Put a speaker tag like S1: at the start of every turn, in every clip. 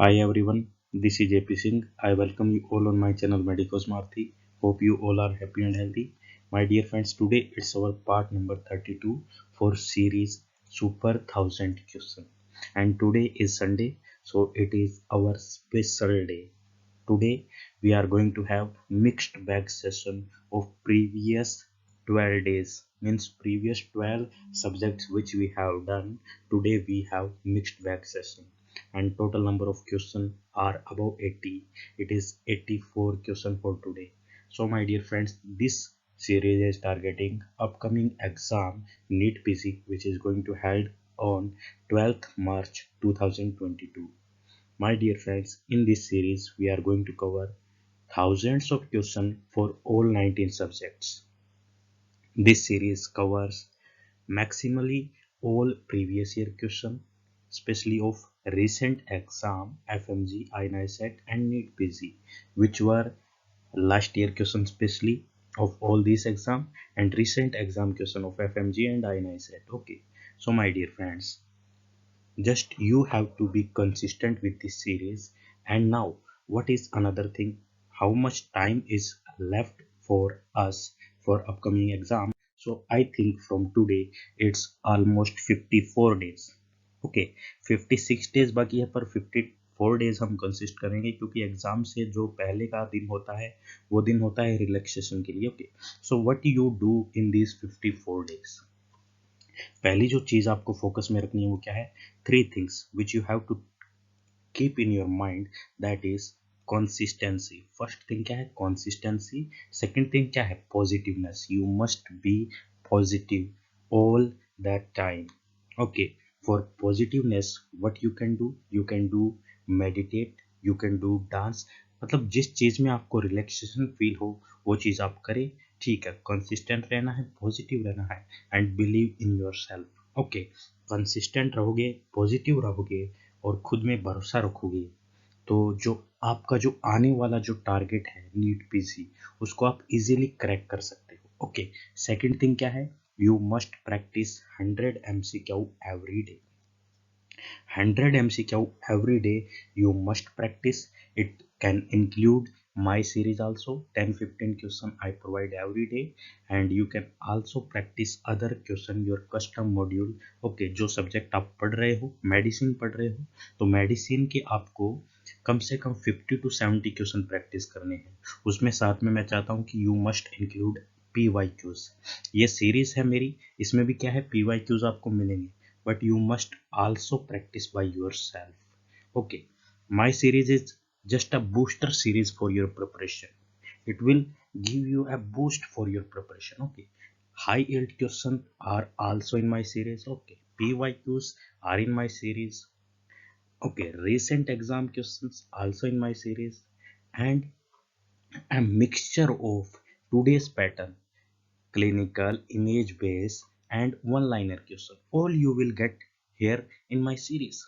S1: Hi everyone, this is JP Singh. I welcome you all on my channel Medicos Marthi. Hope you all are happy and healthy. My dear friends, today it's our part number 32 for series Super 1000 question. And today is Sunday, so it is our special day. Today we are going to have mixed bag session of previous 12 days, means previous 12 subjects which we have done. Today we have mixed bag session and total number of questions are above 80. It is 84 question for today. So my dear friends, this series is targeting upcoming exam NEET PG which is going to held on 12th March 2022. My dear friends, in this series we are going to cover thousands of questions for all 19 subjects. This series covers maximally all previous year questions, especially of recent exam FMG, INISET and NEET PG, which were last year questions especially of all these exam and recent exam question of FMG and INISET. Okay, so my dear friends, just you have to be consistent with this series. And now, what is another thing? How much time is left for us for upcoming exam? So I think from today it's almost 54 days. Okay, 56 days बाकी है पर 54 डेज हम कंसिस्ट करेंगे क्योंकि एग्जाम से जो पहले का दिन होता है वो दिन होता है रिलैक्सेशन के लिए. Okay, so what you do in this 54 डेज. पहली जो चीज आपको फोकस में रखनी है वो क्या है? Three things which you have to keep in your mind, that is consistency. First thing क्या है? कंसिस्टेंसी. सेकंड थिंग क्या है? Positiveness. You must be positive all that time. Okay, for positiveness what you can do meditate, you can do dance. मतलब जिस चीज में आपको relaxation feel हो वो चीज आप करें. ठीक है, कंसिस्टेंट रहना है, पॉजिटिव रहना है and believe in your self. Okay, consistent रहोगे, पॉजिटिव रहोगे और खुद में भरोसा रखोगे तो जो आपका जो आने वाला जो टारगेट है नीट पीसी उसको आप इजीली क्रैक कर सकते हो. ओके, सेकंड थिंग क्या है? You must practice 100 MCQ every day. 100 MCQ every day you must practice. It can include my series also, 10-15 question I provide every day, and you can also practice other question your custom module. Okay, जो सब्जेक्ट आप पढ़ रहे हो, मेडिसिन पढ़ रहे हो तो मेडिसिन के आपको कम से कम 50 to 70 क्वेश्चन प्रैक्टिस करने हैं. उसमें साथ में मैं चाहता हूँ कि यू मस्ट इंक्लूड PYQs. ये सीरीज है मेरी, इसमें भी क्या है? PYQs आपको मिलेंगे, but you must also practice by yourself. Okay, my series is just a booster series for your preparation. It will give you a boost for your preparation. Okay, high yield questions are also in my series. Okay, PYQs are in my series. Okay, recent exam questions also in my series, and a mixture of today's pattern, clinical, image based, and one liner question. All you will get here in my series.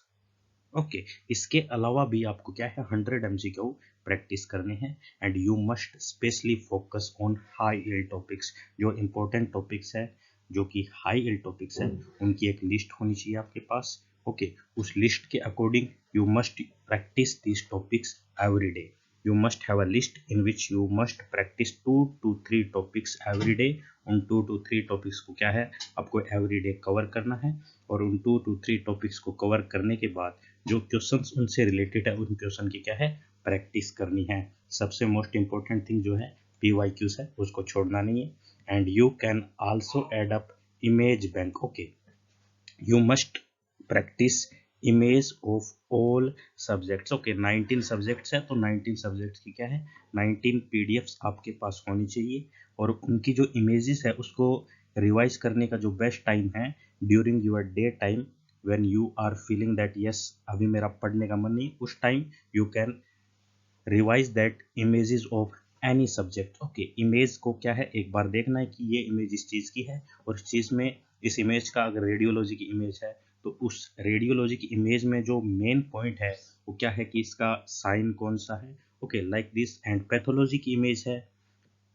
S1: Okay, इसके अलावा भी आपको क्या है? 100 MCQ practice करने हैं and you must specially focus on high yield topics. जो important topics है, जो कि हाई इल टॉपिक्स है, उनकी एक लिस्ट होनी चाहिए आपके पास. ओके, उस लिस्ट के according you must practice this topics every day. You must have a list in which you must practice 2 to 3 topics every day. उन 2 to 3 टॉपिक्स को क्या है? आपको एवरी डे कवर करना है और उन 2 to 3 टॉपिक्स को कवर करने के बाद जो क्वेश्चंस उनसे रिलेटेड है उन क्वेश्चन की क्या है? प्रैक्टिस करनी है. सबसे मोस्ट इंपॉर्टेंट थिंग जो है PYQs है, उसको छोड़ना नहीं है. And you can also add up image bank. Okay, you must practise image of all subjects. Okay, 19 subjects है तो 19 सब्जेक्ट्स की क्या है? 19 PDFs आपके पास होनी चाहिए और उनकी जो इमेजेस है उसको रिवाइज करने का जो बेस्ट टाइम है during your day time, when you are feeling that yes अभी मेरा पढ़ने का मन नहीं, उस time you can revise that images of any subject. Okay, image को क्या है? एक बार देखना है कि ये इमेज इस चीज़ की है और इस चीज़ में इस इमेज का अगर रेडियोलॉजी की इमेज है तो उस रेडियोलॉजी की इमेज में जो मेन पॉइंट है वो क्या है कि इसका साइन कौन सा है. Okay, like this. And pathology की इमेज है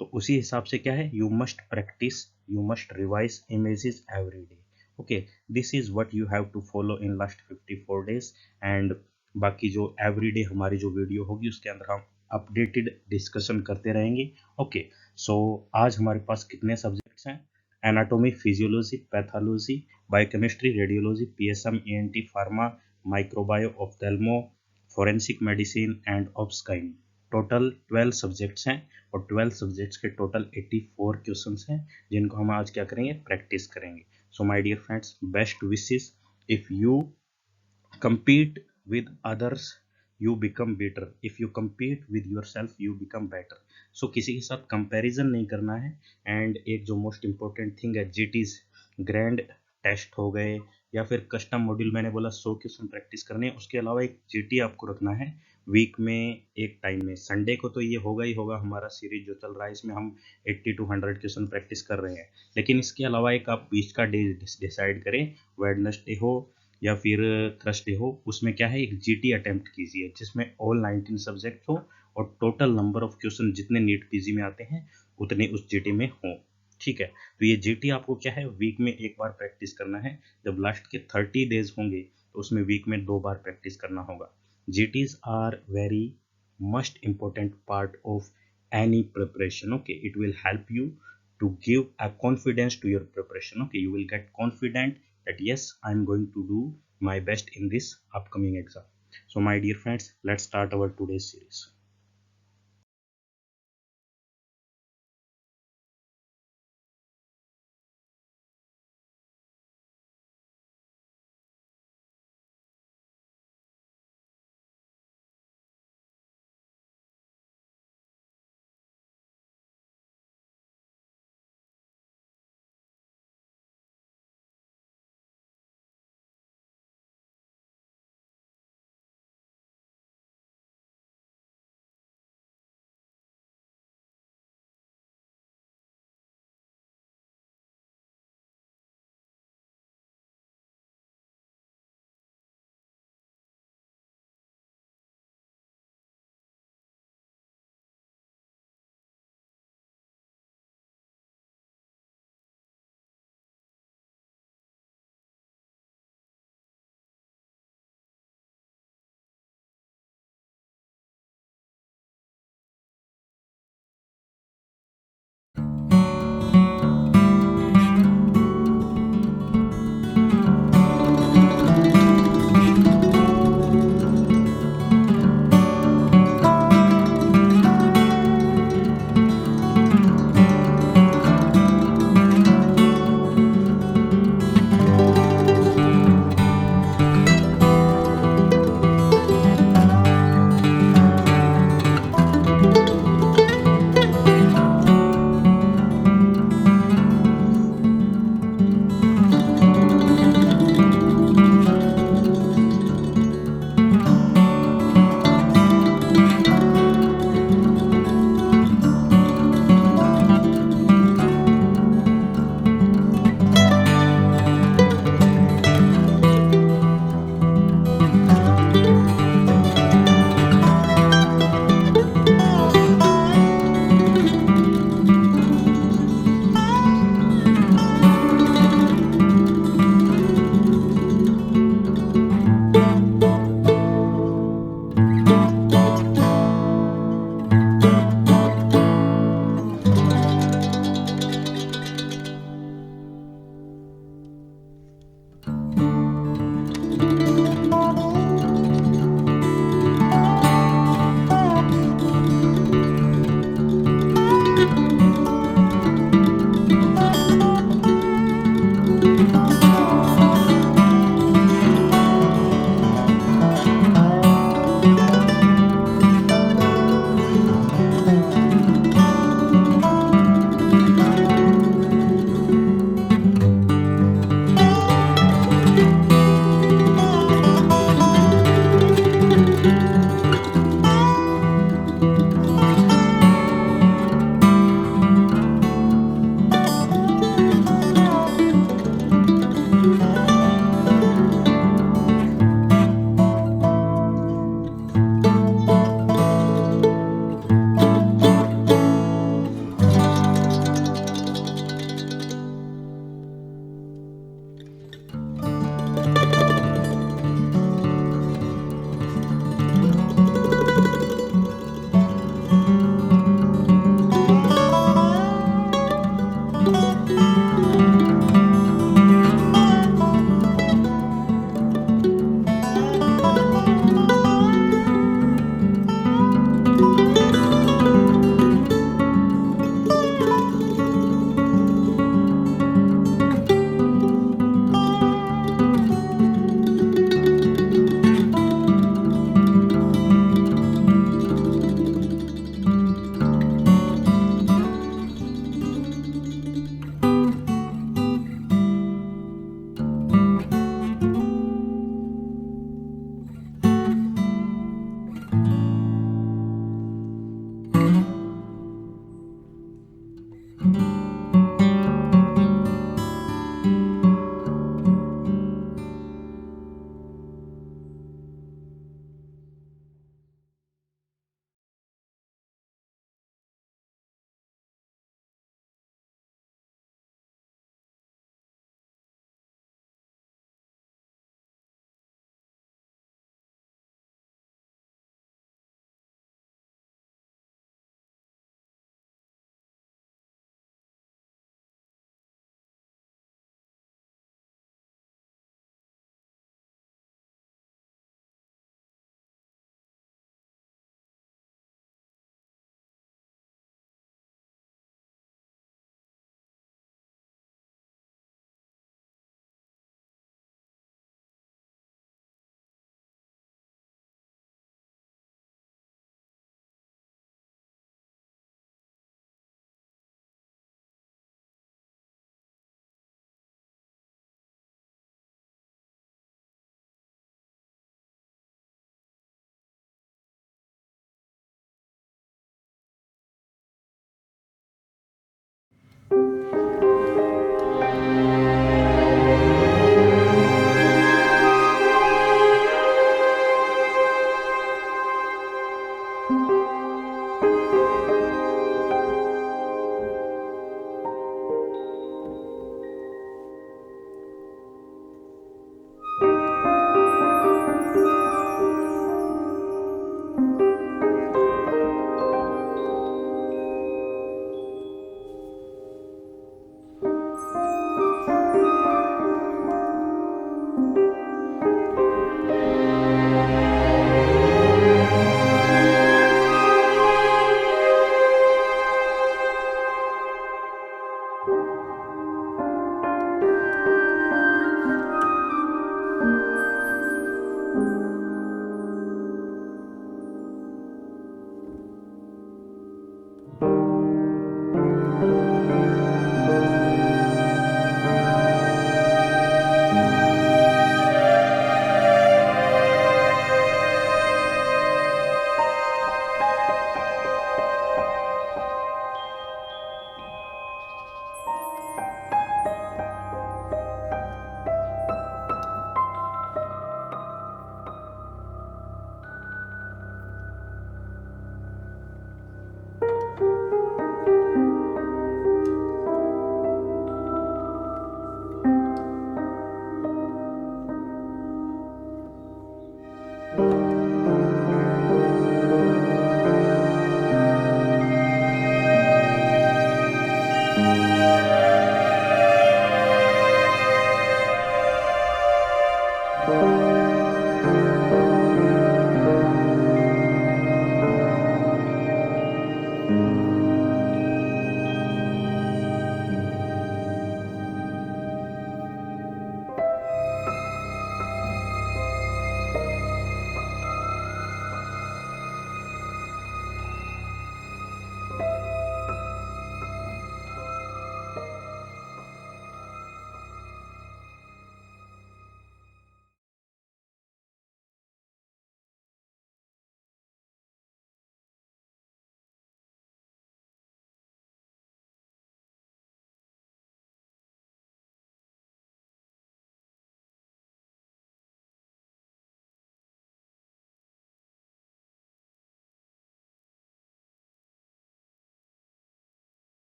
S1: तो उसी हिसाब से क्या है? You must practise, you must revise images every day. Okay, this is what you have to follow in last 54 days. And बाकी जो एवरीडे हमारी जो वीडियो होगी उसके अंदर हम अपडेटेड डिस्कशन करते रहेंगे। ओके, सो आज हमारे पास कितने सब्जेक्ट्स हैं? Anatomy, physiology, pathology, biochemistry, radiology, PSM, ENT, pharma, microbio, ऑफ्थेल्मो, फोरेंसिक मेडिसिन एंड ऑब्स्काइन। टोटल 12 सब्जेक्ट्स हैं और 12 सब्जेक्ट्स के टोटल 84 क्वेश्चंस हैं जिनको हम आज क्या करेंगे? प्रैक्टिस करेंगे। So my dear friends, best wishes. If you compete with others you become better, if you compete with yourself you become better। so किसी के साथ कंपैरिजन नहीं करना है। एंड एक जो मोस्ट इंपॉर्टेंट थिंग है, जीटीज ग्रैंड टेस्ट हो गए या फिर कस्टम मॉड्यूल, मैंने बोला 100 क्वेश्चन प्रैक्टिस करने हैं, उसके अलावा एक जीटी आपको रखना है वीक में एक टाइम में। संडे को तो ये होगा ही होगा, हमारा सीरीज जो चल रहा है इसमें हम 80 to 100 क्वेश्चन प्रैक्टिस कर रहे हैं, लेकिन इसके अलावा एक आप बीच का डे डिसाइड करें, वेडनेसडे हो या फिर थर्सडे हो, उसमें क्या है एक जीटी अटेम्प्ट कीजिए जिसमें ऑल 19 सब्जेक्ट हो और टोटल नंबर ऑफ क्वेश्चन जितने नीट पीजी में आते हैं उतने उस जीटी में हो। ठीक है, तो ये जीटी आपको क्या है वीक में एक बार प्रैक्टिस करना है। जब लास्ट के 30 डेज होंगे तो उसमें वीक में 2 बार प्रैक्टिस करना होगा। GTs are very must important part of any preparation। okay, it will help you to give a confidence to your preparation। okay, you will get confident that yes, I'm going to do my best in this upcoming exam। so my dear friends, let's start our today's series।